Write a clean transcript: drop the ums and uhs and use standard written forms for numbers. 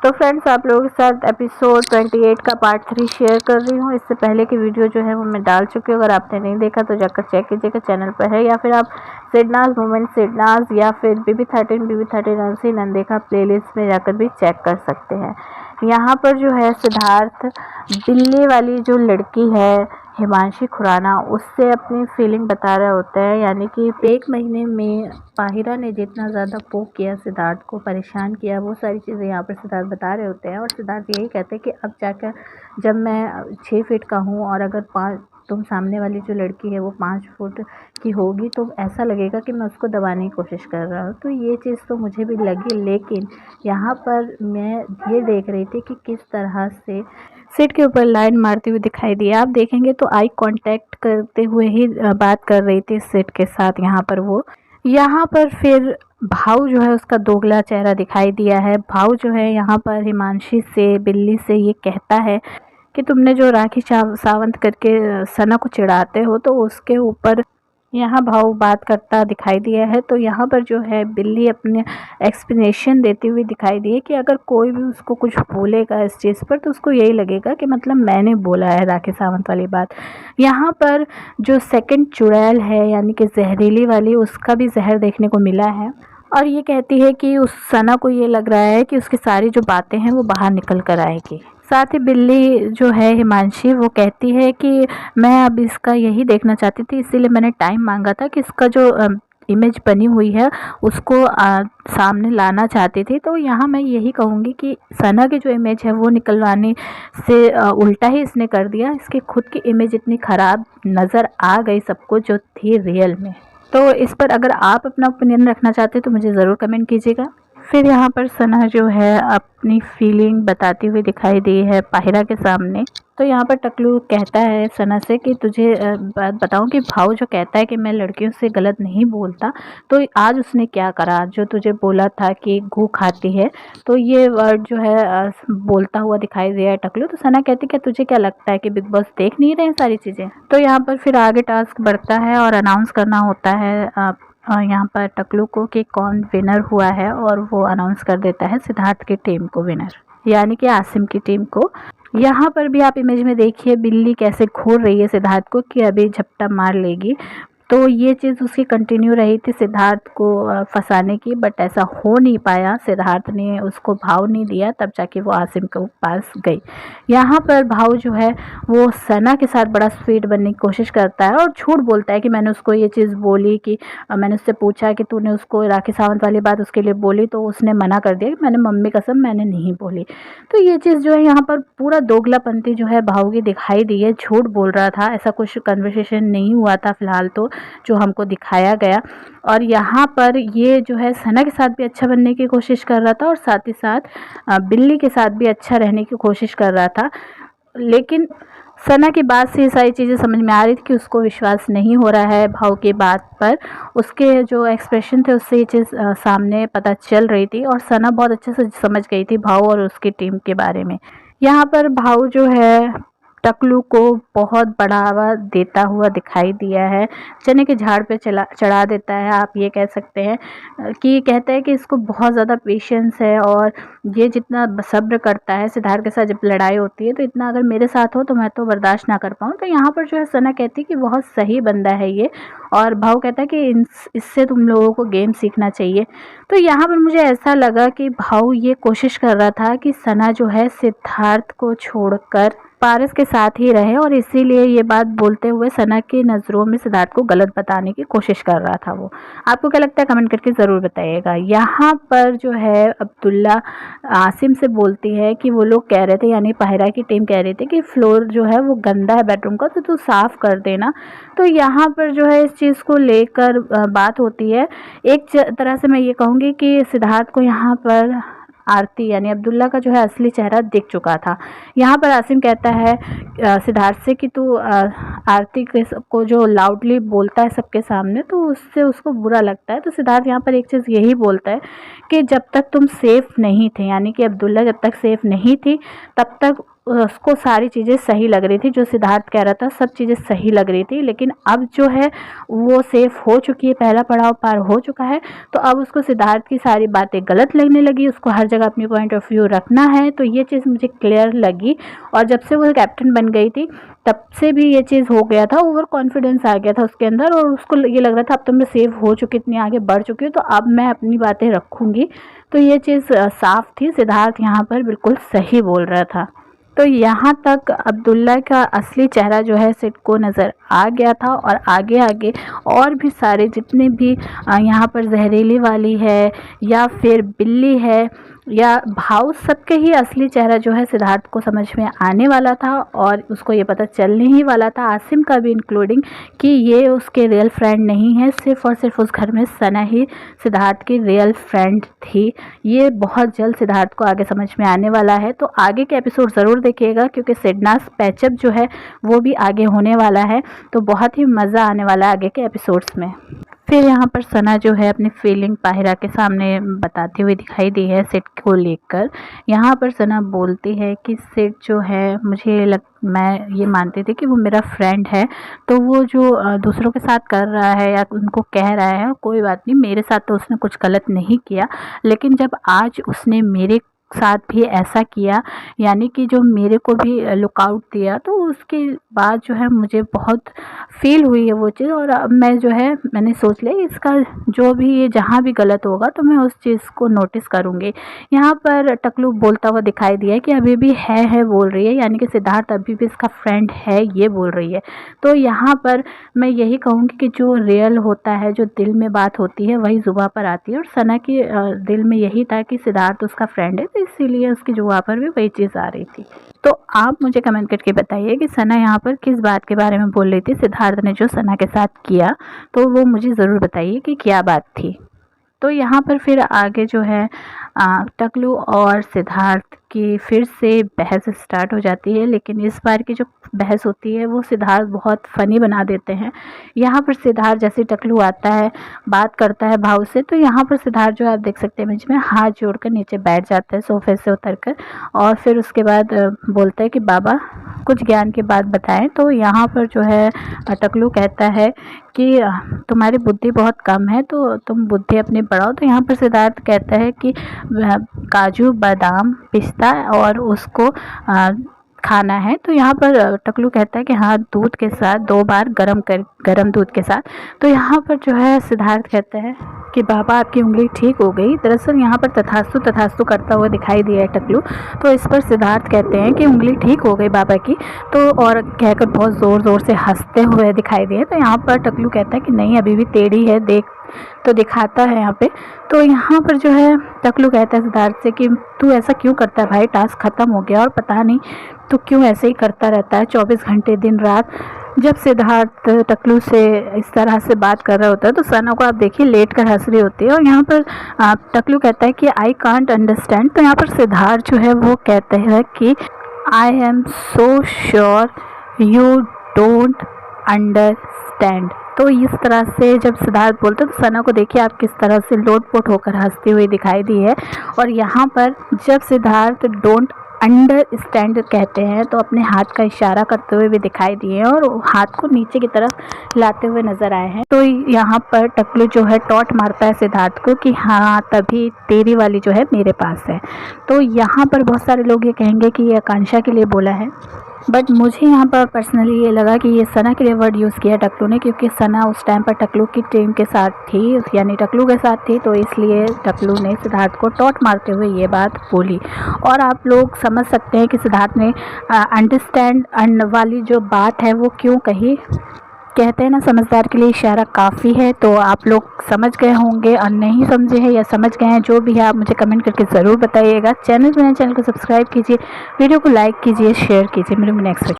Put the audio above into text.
तो फ्रेंड्स, आप लोगों के साथ एपिसोड 28 का पार्ट 3 शेयर कर रही हूँ। इससे पहले की वीडियो जो है वो मैं डाल चुकी हूँ। अगर आपने नहीं देखा तो जाकर चेक कीजिएगा, चैनल पर है, या फिर आप सिडनाज मोमेंट सिडनाज या फिर BB13 अनसीन अनदेखा प्लेलिस्ट में जाकर भी चेक कर सकते हैं। यहाँ पर जो है सिद्धार्थ बिल्ली वाली जो लड़की है हिमांशी खुराना, उससे अपनी फीलिंग बता रहा होता है। यानी कि 1 महीने में पाहिरा ने जितना ज़्यादा पोक किया, सिद्धार्थ को परेशान किया, वो सारी चीज़ें यहाँ पर सिद्धार्थ बता रहे होते हैं। और सिद्धार्थ यही कहते हैं कि अब जाकर जब मैं 6 फीट का हूँ और अगर तुम सामने वाली जो लड़की है वो 5 फुट की होगी तो ऐसा लगेगा कि मैं उसको दबाने की कोशिश कर रहा हूँ। तो ये चीज़ तो मुझे भी लगी, लेकिन यहाँ पर मैं ये देख रही थी कि किस तरह से सीट के ऊपर लाइन मारती हुई दिखाई दी। आप देखेंगे तो आई कांटेक्ट करते हुए ही बात कर रही थी सीट के साथ। यहाँ पर फिर भाव जो है उसका दोगला चेहरा दिखाई दिया है। भाव जो है यहाँ पर हिमांशी से, बिल्ली से ये कहता है कि तुमने जो राखी सावंत करके सना को चिढ़ाते हो, तो उसके ऊपर यहाँ भाव बात करता दिखाई दिया है। तो यहाँ पर जो है बिल्ली अपने एक्सप्लेनेशन देती हुई दिखाई दी है कि अगर कोई भी उसको कुछ बोलेगा इस चीज़ पर तो उसको यही लगेगा कि मतलब मैंने बोला है राखी सावंत वाली बात। यहाँ पर जो सेकंड चुड़ैल है यानी कि जहरीली वाली, उसका भी जहर देखने को मिला है। और ये कहती है कि उस सना को ये लग रहा है कि उसकी सारी जो बातें हैं वो बाहर निकल कर आएगी। साथ ही बिल्ली जो है हिमांशी, वो कहती है कि मैं अब इसका यही देखना चाहती थी, इसीलिए मैंने टाइम मांगा था कि इसका जो इमेज बनी हुई है उसको सामने लाना चाहती थी। तो यहाँ मैं यही कहूँगी कि सना की जो इमेज है वो निकलवाने से उल्टा ही इसने कर दिया। इसकी खुद की इमेज इतनी ख़राब नज़र आ गई सबको जो थी रियल में। तो इस पर अगर आप अपना ओपिनियन रखना चाहते हैं तो मुझे ज़रूर कमेंट कीजिएगा। फिर यहाँ पर सना जो है अपनी फीलिंग बताती हुई दिखाई दी है पाहिरा के सामने। तो यहाँ पर टकलू कहता है सना से कि तुझे बात बताऊँ कि भाव जो कहता है कि मैं लड़कियों से गलत नहीं बोलता, तो आज उसने क्या करा जो तुझे बोला था कि गू खाती है, तो ये वर्ड जो है बोलता हुआ दिखाई दिया है टकलू। तो सना कहती कि तुझे क्या लगता है कि बिग बॉस देख नहीं रहे हैं सारी चीज़ें। तो यहाँ पर फिर आगे टास्क बढ़ता है और अनाउंस करना होता है यहाँ पर टकलू को कि कौन विनर हुआ है, और वो अनाउंस कर देता है सिद्धार्थ की टीम को विनर, यानी कि आसिम की टीम को। यहाँ पर भी आप इमेज में देखिए बिल्ली कैसे घूर रही है सिद्धार्थ को कि अभी झपटा मार लेगी। तो ये चीज़ उसकी कंटिन्यू रही थी सिद्धार्थ को फंसाने की, बट ऐसा हो नहीं पाया। सिद्धार्थ ने उसको भाव नहीं दिया, तब जाके वो आसिम के पास गई। यहाँ पर भाव जो है वो सना के साथ बड़ा स्वीट बनने की कोशिश करता है और झूठ बोलता है कि मैंने उसको ये चीज़ बोली कि मैंने उससे पूछा कि तूने उसको राखी सावंत वाली बात उसके लिए बोली, तो उसने मना कर दिया कि मैंने मम्मी कसम मैंने नहीं बोली। तो ये चीज़ जो है यहाँ पर पूरा दोगलापंती जो है भाव की दिखाई दी है। झूठ बोल रहा था, ऐसा कुछ कन्वर्सेशन नहीं हुआ था फिलहाल तो जो हमको दिखाया गया। और यहाँ पर ये जो है सना के साथ भी अच्छा बनने की कोशिश कर रहा था और साथ ही साथ बिल्ली के साथ भी अच्छा रहने की कोशिश कर रहा था। लेकिन सना की बात से ये सारी चीज़ें समझ में आ रही थी कि उसको विश्वास नहीं हो रहा है भाव की बात पर। उसके जो एक्सप्रेशन थे उससे ये चीज़ सामने पता चल रही थी और सना बहुत अच्छे से समझ गई थी भाव और उसकी टीम के बारे में। यहाँ पर भाव जो है टकलू को बहुत बढ़ावा देता हुआ दिखाई दिया है, चने के झाड़ पे चढ़ा देता है, आप ये कह सकते हैं कि कहता है कि इसको बहुत ज़्यादा पेशेंस है और ये जितना सब्र करता है सिद्धार्थ के साथ जब लड़ाई होती है, तो इतना अगर मेरे साथ हो तो मैं तो बर्दाश्त ना कर पाऊँ। तो यहाँ पर जो है सना कहती है कि बहुत सही बंदा है ये, और भाव कहता है कि इससे तुम लोगों को गेम सीखना चाहिए। तो यहाँ पर मुझे ऐसा लगा कि भाव ये कोशिश कर रहा था कि सना जो है सिद्धार्थ को छोड़कर पारस के साथ ही रहे, और इसीलिए ये बात बोलते हुए सना की नज़रों में सिद्धार्थ को गलत बताने की कोशिश कर रहा था वो। आपको क्या लगता है कमेंट करके ज़रूर बताइएगा। यहाँ पर जो है अब्दुल्ला आसिम से बोलती है कि वो लोग कह रहे थे, यानी पाहिरा की टीम कह रही थी कि फ्लोर जो है वो गंदा है बेडरूम का, तो तू साफ़ कर देना। तो यहाँ पर जो है इस चीज़ को लेकर बात होती है। एक तरह से मैं ये कहूँगी कि सिद्धार्थ को यहाँ पर आरती यानी अब्दुल्ला का जो है असली चेहरा दिख चुका था। यहाँ पर आसिम कहता है सिद्धार्थ से कि तू आरती को जो लाउडली बोलता है सबके सामने, तो उससे उसको बुरा लगता है। तो सिद्धार्थ यहाँ पर एक चीज़ यही बोलता है कि जब तक तुम सेफ़ नहीं थे, यानी कि अब्दुल्ला जब तक सेफ़ नहीं थी तब तक उसको सारी चीज़ें सही लग रही थी, जो सिद्धार्थ कह रहा था सब चीज़ें सही लग रही थी। लेकिन अब जो है वो सेफ हो चुकी है, पहला पड़ाव पार हो चुका है, तो अब उसको सिद्धार्थ की सारी बातें गलत लगने लगी, उसको हर जगह अपनी पॉइंट ऑफ व्यू रखना है। तो ये चीज़ मुझे क्लियर लगी। और जब से वो कैप्टन बन गई थी तब से भी ये चीज़ हो गया था, ओवर कॉन्फिडेंस आ गया था उसके अंदर, और उसको ये लग रहा था अब तो मैं सेफ हो चुकी, इतनी आगे बढ़ चुकी हूँ, तो अब मैं अपनी बातें रखूँगी। तो ये चीज़ साफ थी, सिद्धार्थ यहाँ पर बिल्कुल सही बोल रहा था। तो यहाँ तक अब्दुल्ला का असली चेहरा जो है सिड को नज़र आ गया था, और आगे आगे और भी सारे जितने भी यहाँ पर जहरीली वाली है या फिर बिल्ली है या भाव, सबके ही असली चेहरा जो है सिद्धार्थ को समझ में आने वाला था, और उसको ये पता चलने ही वाला था, आसिम का भी इंक्लूडिंग, कि ये उसके रियल फ्रेंड नहीं है, सिर्फ और सिर्फ उस घर में सना ही सिद्धार्थ की रियल फ्रेंड थी। ये बहुत जल्द सिद्धार्थ को आगे समझ में आने वाला है। तो आगे के एपिसोड ज़रूर देखिएगा, क्योंकि सिडनास पैचअप जो है वो भी आगे होने वाला है, तो बहुत ही मज़ा आने वाला है आगे के एपिसोड्स में। फिर यहाँ पर सना जो है अपनी फीलिंग ताहिरा के सामने बताती हुई दिखाई दी है सिड को लेकर। यहाँ पर सना बोलती है कि सिड जो है मैं ये मानती थी कि वो मेरा फ्रेंड है, तो वो जो दूसरों के साथ कर रहा है या उनको कह रहा है कोई बात नहीं, मेरे साथ तो उसने कुछ गलत नहीं किया, लेकिन जब आज उसने मेरे साथ भी ऐसा किया, यानी कि जो मेरे को भी लुकआउट दिया, तो उसके बाद जो है मुझे बहुत फील हुई है वो चीज़। और अब मैं जो है मैंने सोच लिया इसका जो भी ये जहाँ भी गलत होगा तो मैं उस चीज़ को नोटिस करूँगी। यहाँ पर टकलू बोलता हुआ दिखाई दिया कि अभी भी है बोल रही है, यानी कि सिद्धार्थ अभी भी इसका फ्रेंड है ये बोल रही है। तो यहाँ पर मैं यही कहूँगी कि जो रियल होता है, जो दिल में बात होती है, वही जुबां पर आती है, और सना के दिल में यही था कि सिद्धार्थ उसका फ्रेंड है, तो इसीलिए उसकी जुबां पर भी वही चीज़ आ रही थी। तो आप मुझे कमेंट करके बताइए कि सना यहाँ पर किस बात के बारे में बोल रही थी, सिद्धार्थ ने जो सना के साथ किया, तो वो मुझे ज़रूर बताइए कि क्या बात थी। तो यहाँ पर फिर आगे जो है टकलू और सिद्धार्थ की फिर से बहस स्टार्ट हो जाती है, लेकिन इस बार की जो बहस होती है वो सिद्धार्थ बहुत फ़नी बना देते हैं। यहाँ पर सिद्धार्थ जैसे टकलू आता है, बात करता है भाव से, तो यहाँ पर सिद्धार्थ जो आप देख सकते हैं बीच में हाथ जोड़कर नीचे बैठ जाता है सोफे से उतरकर, और फिर उसके बाद बोलता है कि बाबा कुछ ज्ञान की बात बताएं। तो यहाँ पर जो है टकलू कहता है कि तुम्हारी बुद्धि बहुत कम है, तो तुम बुद्धि अपनी बढ़ाओ। तो यहाँ पर सिद्धार्थ कहता है कि काजू बादाम पिस्ता और उसको खाना है। तो यहाँ पर टकलू कहता है कि हाँ, दूध के साथ 2 बार गरम दूध के साथ। तो यहाँ पर जो है सिद्धार्थ कहता है कि बाबा आपकी उंगली ठीक हो गई। दरअसल यहाँ पर तथास्तु तथास्तु करता हुआ दिखाई दिया है टकलू। तो इस पर सिद्धार्थ कहते हैं कि उंगली ठीक हो गई बाबा की, तो और कहकर बहुत ज़ोर ज़ोर से हंसते हुए दिखाई दिए। तो यहाँ पर टकलू कहता है कि नहीं, अभी भी टेढ़ी है, देख, तो दिखाता है यहाँ पे। तो यहाँ पर जो है टकलू कहता है सिद्धार्थ से कि तू ऐसा क्यों करता है भाई, टास्क ख़त्म हो गया और पता नहीं तो क्यों ऐसे ही करता रहता है 24 घंटे दिन रात। जब सिद्धार्थ टकलू से इस तरह से बात कर रहा होता है तो सना को आप देखिए लेट कर हंस रही होती है, और यहाँ पर टकलू कहता है कि आई कांट अंडरस्टैंड। तो यहाँ पर सिद्धार्थ जो है वो कहते हैं कि I am so sure you don't understand. तो इस तरह से जब सिद्धार्थ बोलते तो सना को देखिए आप किस तरह से लोटपोट होकर हंसती हुई दिखाई दी है। और यहाँ पर जब सिद्धार्थ डोंट अंडरस्टैंड कहते हैं तो अपने हाथ का इशारा करते हुए भी दिखाई दिए और हाथ को नीचे की तरफ लाते हुए नजर आए हैं। तो यहाँ पर टकलू जो है टॉट मारता है सिद्धार्थ को कि हाँ, तभी तेरी वाली जो है मेरे पास है। तो यहाँ पर बहुत सारे लोग ये कहेंगे कि ये आकांक्षा के लिए बोला है, बट मुझे यहाँ पर पर्सनली ये लगा कि ये सना के लिए वर्ड यूज़ किया टकलू ने, क्योंकि सना उस टाइम पर टकलू की टीम के साथ थी, यानी टकलू के साथ थी, तो इसलिए टकलू ने सिद्धार्थ को टॉट मारते हुए ये बात बोली। और आप लोग समझ सकते हैं कि सिद्धार्थ ने अंडरस्टैंड वाली जो बात है वो क्यों कही। कहते हैं ना, समझदार के लिए इशारा काफ़ी है। तो आप लोग समझ गए होंगे, और नहीं समझे हैं या समझ गए हैं, जो भी है आप मुझे कमेंट करके ज़रूर बताइएगा। चैनल को सब्सक्राइब कीजिए, वीडियो को लाइक कीजिए, शेयर कीजिए। मिलूंगी नेक्स्ट